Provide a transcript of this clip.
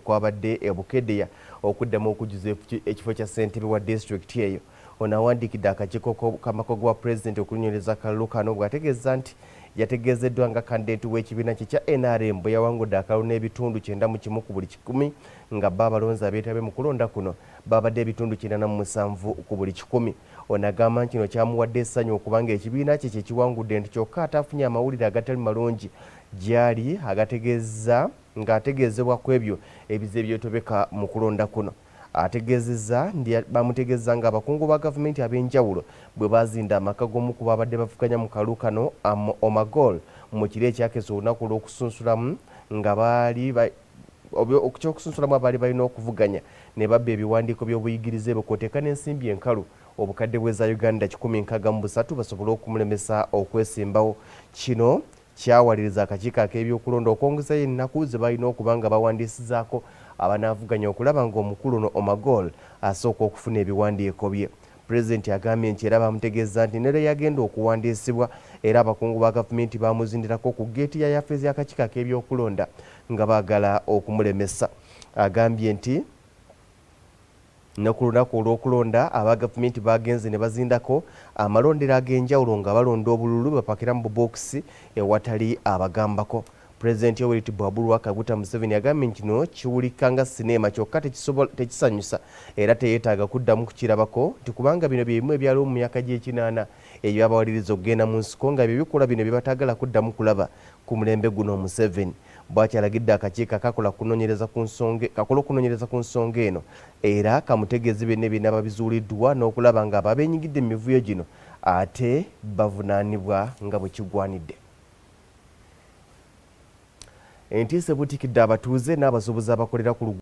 kwabadde ebukedeya okuddamu okujuza ekifo kya ssentebe wa disitulikiti eyo. Ono awandiikidde akakiiko k'amakogo wa pulezidenti okunoonyereza akalulu kano bw'ategeeza nti yategeezeddwa nga kandidate w'ekibiina kye kya NRM bwe yawangudde akalulu n'ebitundu 91 ku buli 100 nga bo abalonzi abeetabye mu kulonda kuno babadde ebitundu 97 ku buli 100. Ono agamba nti kino kyamuwadde essanyu okubanga ekibiina kye kiwangudde nti kyokka ataafunye amawulire agatali malungi gyali ng'ategeezebwa ku ebyo ebize Egyetobeka mu kulonda kuno. Bamutegeeza nga abakungu ba gavumenti ab'enjawulo bwe bazinda amaka g'omu ku babadde bavuganya mu kalulu kano Omagol mu kiro ekyakeesa olunaku olw'okusunsulamu abaali balina okuvuganya ne babba ebiwandiiko by'obuyigirize bwekw'oteeka n'ensimbi enkalu obukadde bwe za Uganda 163 basobole okumulemesa okwesimbawo. Kino kyawaliriza akakiiko ak'ebyokulonda okwongezayo ennaku ze balina okuba nga bawandiisizaako abanaavuganya okulaba ng'omukulu ono Omagol asooka okufuna ebiwandiiko bye. Pulezidenti agambye nti era bamutegeeza nti ne lwe yagenda okuwandiisibwa era abakungu ba gavumenti bamuzindirako ku geeti ya yafeezi y'akakiiko ak'ebyokulonda nga baagala okumulemesa. Agambye nti ne ku lunaku olw'okulonda aba gavumenti bagenze ne bazindako amalondero ag'enjawulo nga balonda obululu bapakira mu bubookisi ewatali abagambako. Pulezidenti Yoweri Bwabulwa Kaguta Museveni agambye nti kino kiwulika nga sineema kyokka tekisanyusa era teyeetaaga kuddamu kukirabako nti kubanga bino bye bimu ebyaliwo mu myaka gy'ekinaana ebyo abawaliriza okugenda mu nsiko nga bye bikola bino bye bataagala kuddamu kulaba ku mulembe guno Museveni. Bw'atyo alagidde akakiiko akakola okunoonyereza ku nsonga eno era kamutegeeze byonna ebinaaba bizuuliddwa n'okulaba nga abo abeenyigidde mu mivuyo gino ate bavunaanibwa nga bwe kigwanidde. Entiisa ebuutikidde abatuuze n'abasuubuzi abakolera ku